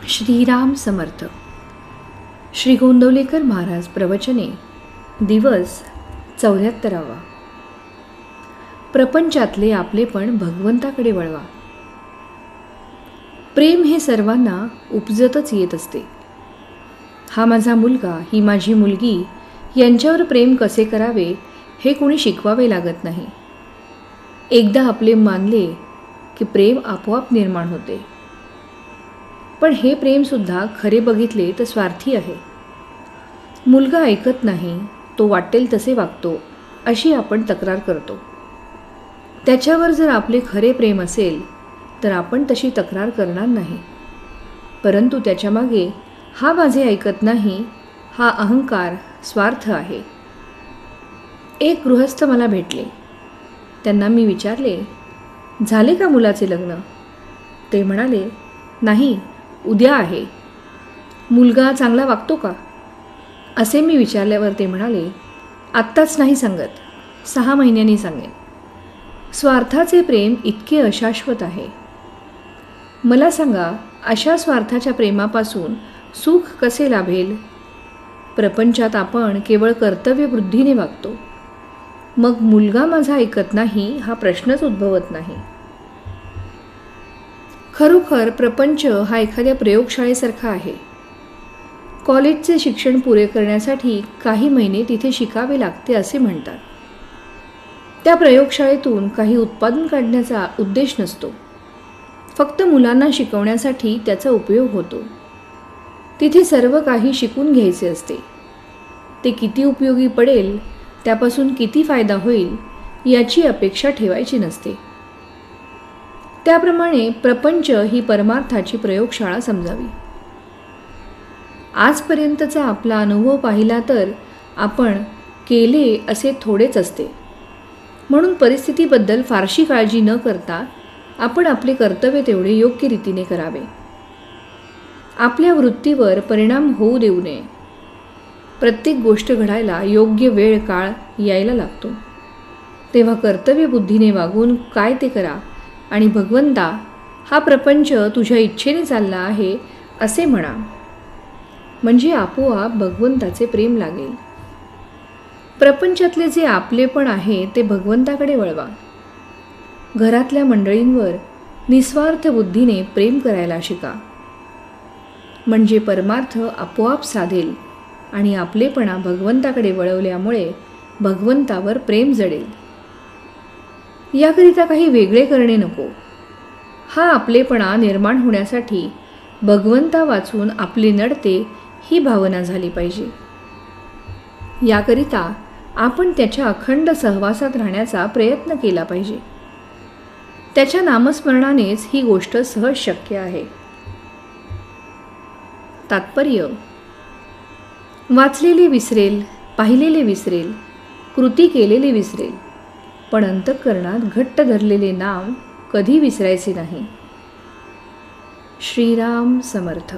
श्रीराम समर्थ. श्री गोंदवलेकर महाराज प्रवचने. दिवस 74. प्रपंचातले आपलेपण भगवंताकडे वळवा. प्रेम हे सर्वांना उपजतच येत असते. हा माझा मुलगा, ही माझी मुलगी यांच्यावर प्रेम कसे करावे हे कोणी शिकवावे लागत नाही. एकदा आपले मानले की प्रेम आपोआप निर्माण होते. पण हे प्रेमसुद्धा खरे बघितले तर स्वार्थी आहे. मुलगा ऐकत नाही, तो वाटेल तसे वागतो, अशी आपण तक्रार करतो. त्याच्यावर जर आपले खरे प्रेम असेल तर आपण तशी तक्रार करणार नाही. परंतु त्याच्यामागे हा माझे ऐकत नाही, हा अहंकार, स्वार्थ आहे. एक गृहस्थ मला भेटले. त्यांना मी विचारले, झाले का मुलाचे लग्न? ते म्हणाले, नाही, उद्या आहे. मुलगा चांगला वागतो का? असे मी विचारल्यावर ते म्हणाले, आत्ताच नाही सांगत, 6 महिन्यांनी सांगेन. स्वार्थाचे प्रेम इतके अशाश्वत आहे. मला सांगा, अशा स्वार्थाच्या प्रेमापासून सुख कसे लाभेल? प्रपंचात आपण केवळ कर्तव्यवृद्धीने वागतो. मग मुलगा माझा ऐकत नाही हा प्रश्नच उद्भवत नाही. खरोखर प्रपंच हा एखाद्या प्रयोगशाळेसारखा आहे. कॉलेजचे शिक्षण पुरे करण्यासाठी काही महिने तिथे शिकावे लागते असे म्हणतात. त्या प्रयोगशाळेतून काही उत्पादन काढण्याचा उद्देश नसतो. फक्त मुलांना शिकवण्यासाठी त्याचा उपयोग होतो. तिथे सर्व काही शिकून घ्यायचे असते. ते किती उपयोगी पडेल, त्यापासून किती फायदा होईल याची अपेक्षा ठेवायची नसते. त्याप्रमाणे प्रपंच ही परमार्थाची प्रयोगशाळा समजावी. आजपर्यंतचा आपला अनुभव पाहिला तर आपण केले असे थोडेच असते. म्हणून परिस्थितीबद्दल फारशी काळजी न करता आपण आपले कर्तव्य तेवढे योग्य रीतीने करावे. आपल्या वृत्तीवर परिणाम होऊ देऊ नये. प्रत्येक गोष्ट घडायला योग्य वेळ काळ यायला लागतो. तेव्हा कर्तव्यबुद्धीने वागून काय ते करा आणि भगवंता, हा प्रपंच तुझ्या इच्छेने चालला आहे असे म्हणा. म्हणजे आपोआप भगवंताचे प्रेम लागेल. प्रपंचातले जे आपलेपण आहे ते भगवंताकडे वळवा. घरातल्या मंडळींवर निस्वार्थ बुद्धीने प्रेम करायला शिका. म्हणजे परमार्थ आपोआप साधेल आणि आपलेपणा भगवंताकडे वळवल्यामुळे भगवंतावर प्रेम जडेल. याकरिता काही वेगळे करणे नको. हा आपलेपणा निर्माण होण्यासाठी भगवंता वाचून आपले नडते ही भावना झाली पाहिजे. याकरिता आपण त्याच्या अखंड सहवासात राहण्याचा प्रयत्न केला पाहिजे. त्याच्या नामस्मरणानेच ही गोष्ट सहज शक्य आहे. तात्पर्य: वाचलेले विसरेल, पाहिलेले विसरेल, कृती केलेले विसरेल, पण अंतःकरणात घट्ट धरलेले नाम कधी विसरायचे नाही. श्रीराम समर्थ.